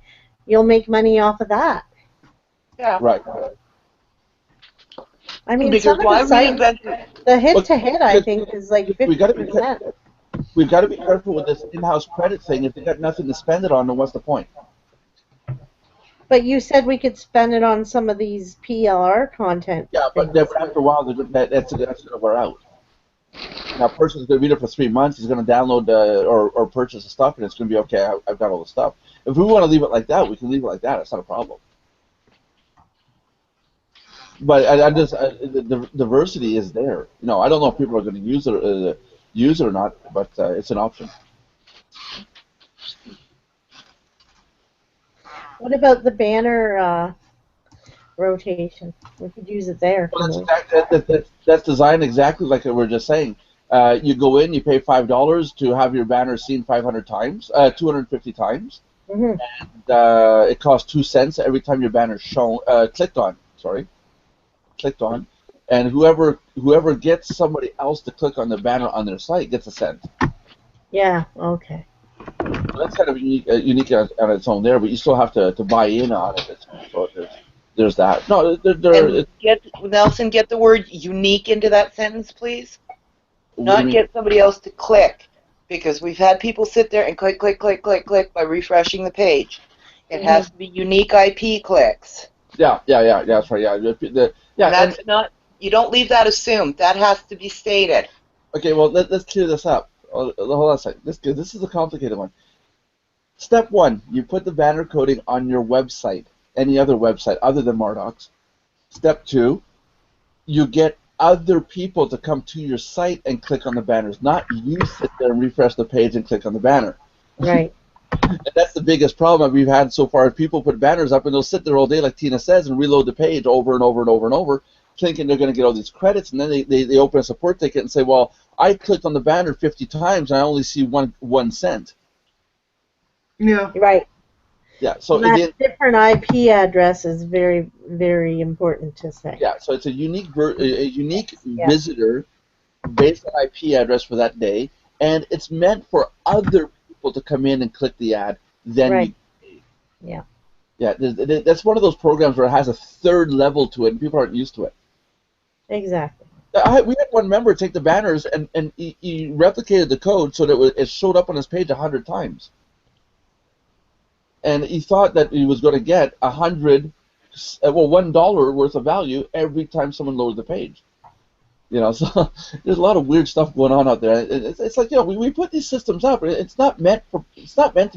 you'll make money off of that. Yeah. right. I mean, Because some of why the sites, reinvent the hit-to-hit, I think, is like We got to be 50%. we've got to be careful with this in-house credit thing. If they got nothing to spend it on, then what's the point? But you said we could spend it on some of these PLR content. Yeah, but then after a while, that's going to wear out. Now, a person's going to read it for 3 months. He's going to download or purchase the stuff, and it's going to be okay. I've got all the stuff. If we want to leave it like that, we can leave it like that. It's not a problem. But the diversity is there. You know, I don't know if people are going to use it or not, but it's an option. What about the banner rotation? We could use it there. Well, that's designed exactly like we were just saying. You go in, you pay $5 to have your banner seen 500 times, 250 times, Mm-hmm. and it costs 2 cents every time your banner's shown, clicked on. And whoever gets somebody else to click on the banner on their site gets a cent. Yeah. Okay. So that's kind of unique on its own there, but you still have to buy in on it. So there's that. No, And Nelson, get the word unique into that sentence, please. Not get somebody else to click, because we've had people sit there and click by refreshing the page. It has to be unique IP clicks. Yeah, that's right. Yeah, That's not. You don't leave that assumed. That has to be stated. Okay, well, let's clear this up. Hold on a second. This is a complicated one. Step 1, you put the banner coding on your website, any other website other than Mardox. Step 2, you get other people to come to your site and click on the banners, not you sit there and refresh the page and click on the banner. Right. And that's the biggest problem that we've had so far. People put banners up and they'll sit there all day, like Tina says, and reload the page over and over and over and over, thinking they're going to get all these credits, and then they open a support ticket and say, well, I clicked on the banner 50 times and I only see one cent. Yeah. Right. Yeah, so that different IP address is very, very important to say. Yeah, so it's a unique visitor based on IP address for that day, and it's meant for other people to come in and click the ad. Then right. Yeah. Yeah, that's one of those programs where it has a third level to it, and people aren't used to it. Exactly. We had one member take the banners and he replicated the code so that it showed up on his page 100 times. And he thought that he was going to get $1 worth of value every time someone loaded the page. You know, so there's a lot of weird stuff going on out there. It's like, you know, we put these systems up. It's not meant to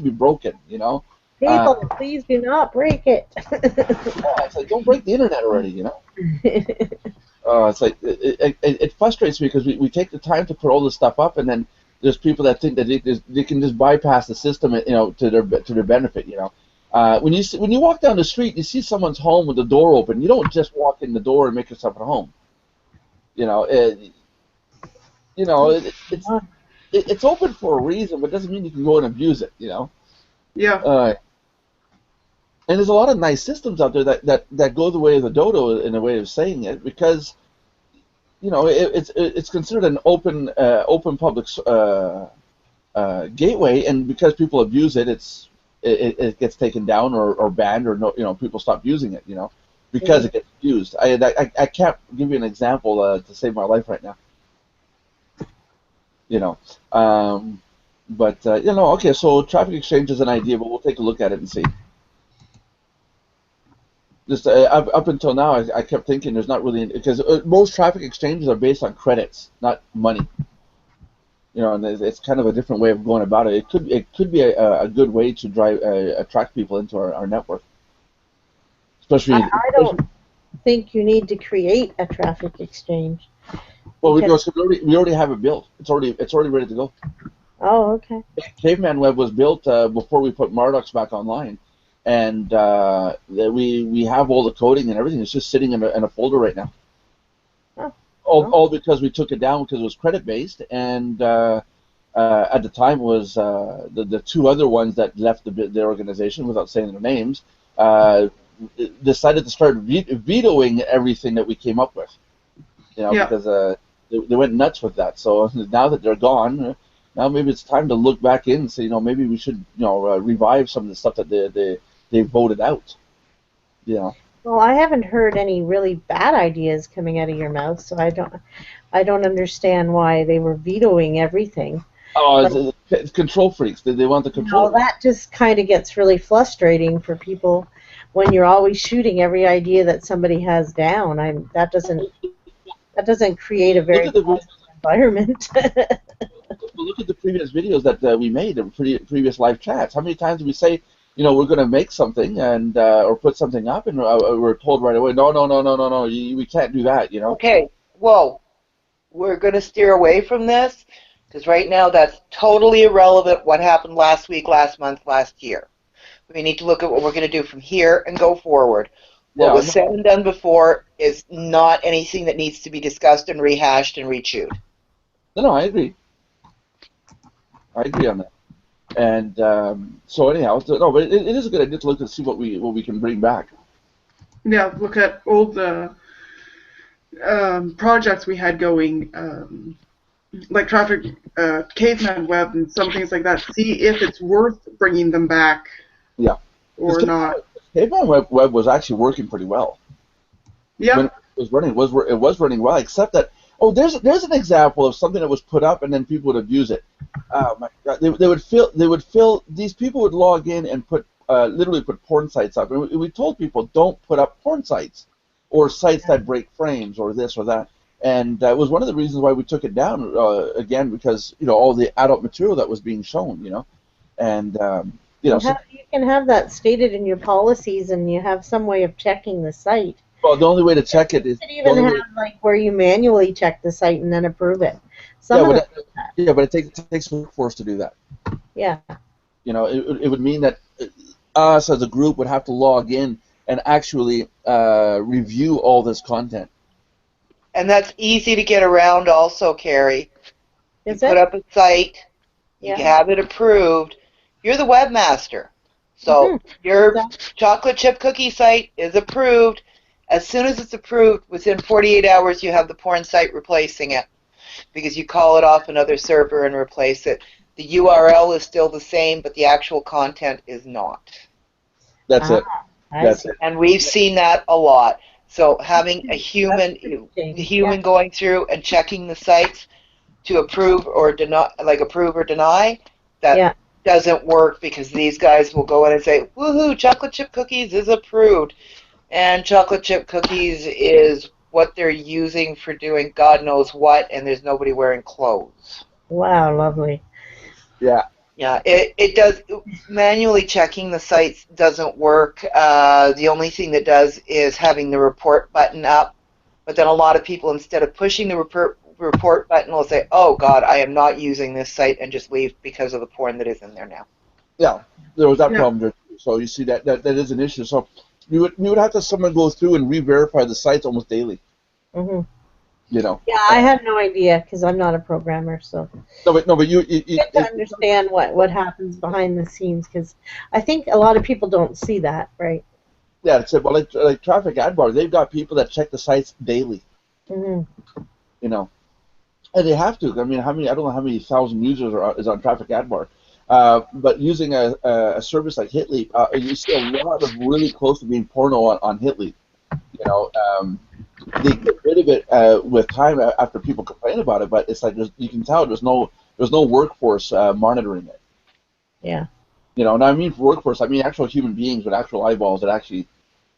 be broken. You know. People, please do not break it. Yeah, it's like, don't break the internet already. You know. It's like it frustrates me because we take the time to put all this stuff up, and then there's people that think that they can just bypass the system, you know, to their benefit, you know. When you walk down the street, you see someone's home with the door open. You don't just walk in the door and make yourself at home. You know, it's open for a reason, but it doesn't mean you can go and abuse it. You know. Yeah. And there's a lot of nice systems out there that go the way of the dodo in a way of saying it, because you know it's considered an open public gateway, and because people abuse it, it gets taken down or banned, or no, you know, people stop using it, you know, because it gets abused. I can't give you an example to save my life right now. you know. But okay. So traffic exchange is an idea, but we'll take a look at it and see. Just up until now, I kept thinking there's not really because most traffic exchanges are based on credits, not money. And it's kind of a different way of going about it. It could be a good way to attract people into our network, especially. I don't think you need to create a traffic exchange. Well, we already have it built. It's already ready to go. Oh, okay. Caveman Web was built before we put Mardox back online, and we have all the coding and everything. It's just sitting in a folder right now. Oh. All because we took it down because it was credit based, and at the time was the two other ones that left the organization without saying their names decided to start vetoing everything that we came up with. Because they went nuts with that. So now that they're gone, now maybe it's time to look back in and say, maybe we should, revive some of the stuff that they voted out. Well, I haven't heard any really bad ideas coming out of your mouth, so I don't understand why they were vetoing everything. Oh, it's control freaks. They want the control. That just kind of gets really frustrating for people when you're always shooting every idea that somebody has down. That doesn't create a very positive environment. Look at the previous videos that we made, the previous live chats. How many times did we say, we're going to make something and or put something up, and we're told right away, no, we can't do that. Okay, whoa, we're going to steer away from this because right now that's totally irrelevant. What happened last week, last month, last year? We need to look at what we're going to do from here and go forward. What was said and done before is not anything that needs to be discussed and rehashed and rechewed. No, I agree. I agree on that. And so anyhow, but it is a good idea to look and see what we can bring back. Yeah, look at old projects we had going, like traffic, caveman web, and some things like that. See if it's worth bringing them back. Yeah. Or not. Caveman web was actually working pretty well. Yeah. When it was running, it was running well, except that there's an example of something that was put up and then people would abuse it. Oh my God, they would fill these people would log in and literally put porn sites up, and we told people don't put up porn sites or sites that break frames or this or that, and that was one of the reasons why we took it down again, because all the adult material that was being shown, and you can have that stated in your policies, and you have some way of checking the site. Well, the only way to check it is... You could even have where you manually check the site and then approve it. But it takes workforce to do that. Yeah. It would mean that us as a group would have to log in and actually review all this content. And that's easy to get around also, Carrie. You put up a site, you have it approved, you're the webmaster. So your chocolate chip cookie site is approved. As soon as it's approved, within 48 hours, you have the porn site replacing it because you call it off another server and replace it. The URL is still the same, but the actual content is not. That's it. That's it. And we've seen that a lot. So having a human going through and checking the sites to approve or deny, that doesn't work because these guys will go in and say, woohoo, chocolate chip cookies is approved. And chocolate chip cookies is what they're using for doing God knows what, and there's nobody wearing clothes. Wow, lovely. Yeah. Yeah, it does. Manually checking the sites doesn't work. The only thing that does is having the report button up. But then a lot of people, instead of pushing the report button, will say, oh, God, I am not using this site, and just leave because of the porn that is in there now. Yeah, there was that problem there. So you see that is an issue. So we would have to someone go through and re-verify the sites almost daily. Mm-hmm. Yeah, I have no idea because I'm not a programmer. So but you get to understand what happens behind the scenes, because I think a lot of people don't see that, right? Yeah, it's well, like Traffic AdBar, they've got people that check the sites daily. Mm-hmm. And they have to. I mean, I don't know how many thousand users is on Traffic AdBar. But using a service like HitLeap, you see a lot of really close to being porno on HitLeap. They get rid of it with time after people complain about it, but it's like you can tell there's no there's no workforce monitoring it. Yeah. You know, and I mean for workforce, I mean actual human beings with actual eyeballs that actually,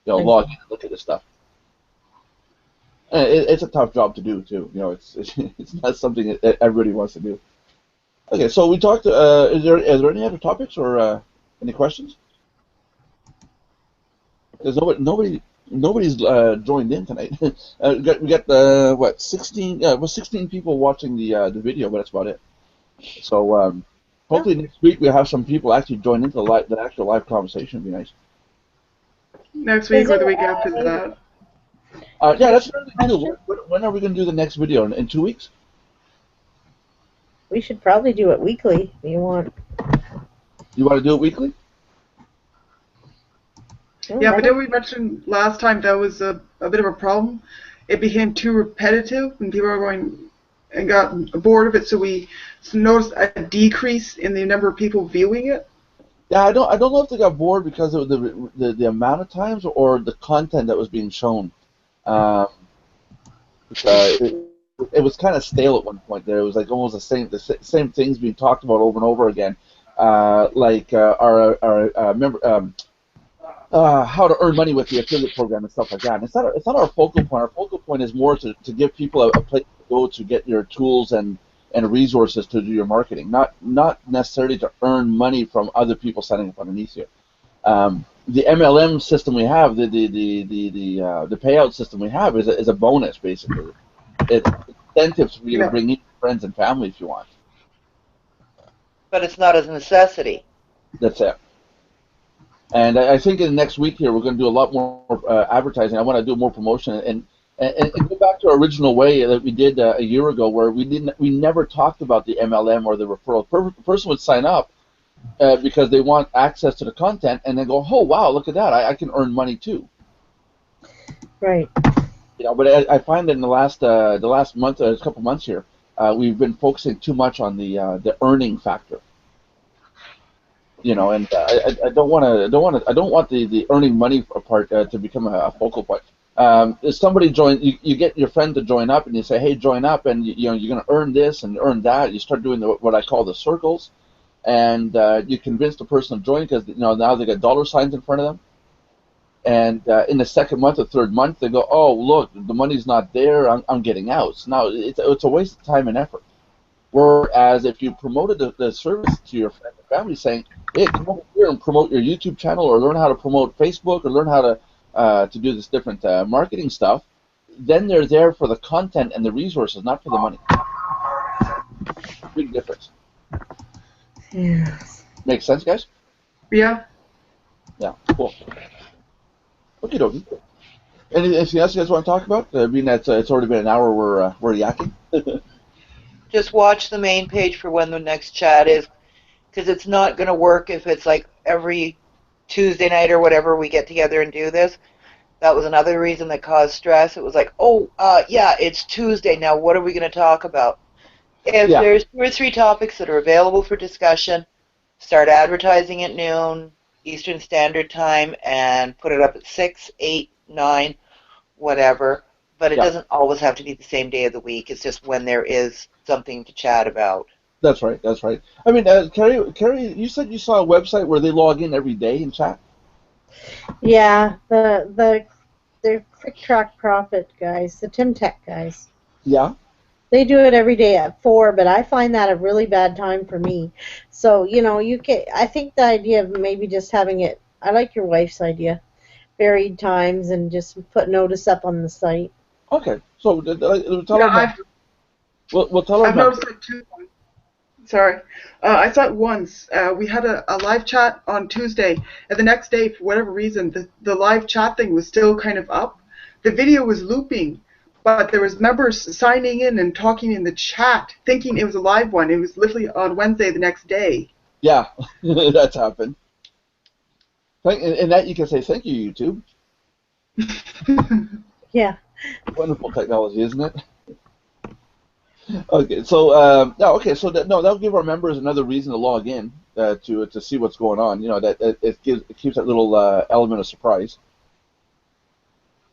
log in and look at this stuff. And it's a tough job to do too. You know, it's not something that everybody wants to do. Okay, so we talked. Is there any other topics or any questions? There's nobody's joined in tonight. We got what 16 people watching the video, but that's about it. So hopefully next week we'll have some people actually join into the actual live conversation. It'd be nice. Next week or the week after that. Yeah, that's another thing too. When are we going to do the next video? In 2 weeks? We should probably do it weekly. You want? You want to do it weekly? Yeah, but then we mentioned last time that was a bit of a problem. It became too repetitive, and people were going and got bored of it. So we noticed a decrease in the number of people viewing it. Yeah, I don't know if they got bored because of the amount of times or the content that was being shown. It was kind of stale at one point. There, it was like almost the same things being talked about over and over again, like our how to earn money with the affiliate program and stuff like that. And it's not our focal point. Our focal point is more to give people a place to go to get your tools and resources to do your marketing, not necessarily to earn money from other people signing up underneath you. The MLM system we have, the payout system we have is a bonus basically. It's incentives for you to bring in friends and family if you want. But it's not a necessity. That's it. And I think in the next week here we're going to do a lot more advertising. I want to do more promotion and go back to our original way that we did a year ago, where we never talked about the MLM or the referral. The person would sign up because they want access to the content, and then go, oh wow, look at that, I can earn money too. Right. You know, but I find that in the last month, a couple months here, we've been focusing too much on the earning factor. You know, and I don't want the earning money part to become a focal point. If somebody you get your friend to join up, and you say, hey, join up, and you're going to earn this and earn that. You start doing what I call the circles, and you convince the person to join because now they got dollar signs in front of them. And in the second month or third month, they go, oh, look, the money's not there, I'm getting out. So now it's a waste of time and effort. Whereas if you promoted the service to your friend and family, saying, hey, come over here and promote your YouTube channel, or learn how to promote Facebook, or learn how to do this different marketing stuff, then they're there for the content and the resources, not for the money. Big difference. Yeah. Makes sense, guys? Yeah. Yeah, cool. Okie dokie. Anything else you guys want to talk about? I mean, it's already been an hour we're yakking. Just watch the main page for when the next chat is, because it's not going to work if it's like every Tuesday night or whatever we get together and do this. That was another reason that caused stress. It was like, yeah, it's Tuesday now. What are we going to talk about? If there's 2 or 3 topics that are available for discussion, start advertising at noon Eastern Standard Time and put it up at 6, 8, 9, whatever. But it doesn't always have to be the same day of the week. It's just when there is something to chat about. That's right. That's right. I mean, Carrie, you said you saw a website where they log in every day and chat. Yeah, the Click Track Profit guys, the Tim Tech guys. Yeah. They do it every day at 4, but I find that a really bad time for me. So I think the idea of maybe just having it. I like your wife's idea, varied times, and just put notice up on the site. Okay, so tell her. We'll tell her. I've noticed it too. Sorry. I saw it once. We had a live chat on Tuesday, and the next day, for whatever reason, the live chat thing was still kind of up. The video was looping, but there was members signing in and talking in the chat, thinking it was a live one. It was literally on Wednesday the next day. Yeah, that's happened. And that you can say, thank you, YouTube. Yeah. Wonderful technology, isn't it? Okay, so that'll give our members another reason to log in to see what's going on. That it keeps that little element of surprise.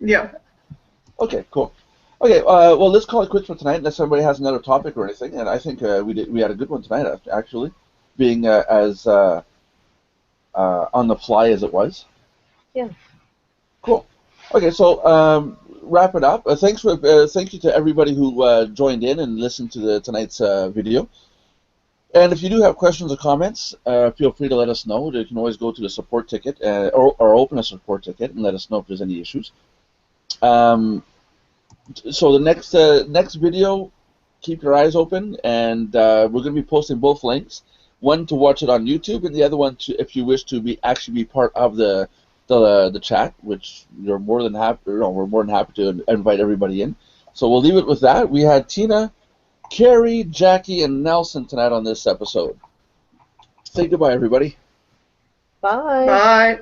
Yeah. Okay, cool. Okay, well, let's call it quits for tonight, unless somebody has another topic or anything. And I think we had a good one tonight, actually, being as on the fly as it was. Yeah. Cool. Okay, so wrap it up. Thank you to everybody who joined in and listened to tonight's video. And if you do have questions or comments, feel free to let us know. You can always go to the support ticket or open a support ticket and let us know if there's any issues. So the next video, keep your eyes open, and we're going to be posting both links. One to watch it on YouTube, and the other one to, if you wish to actually be part of the chat, which you're more than happy. We're more than happy to invite everybody in. So we'll leave it with that. We had Tina, Carrie, Jackie, and Nelson tonight on this episode. Say goodbye, everybody. Bye. Bye.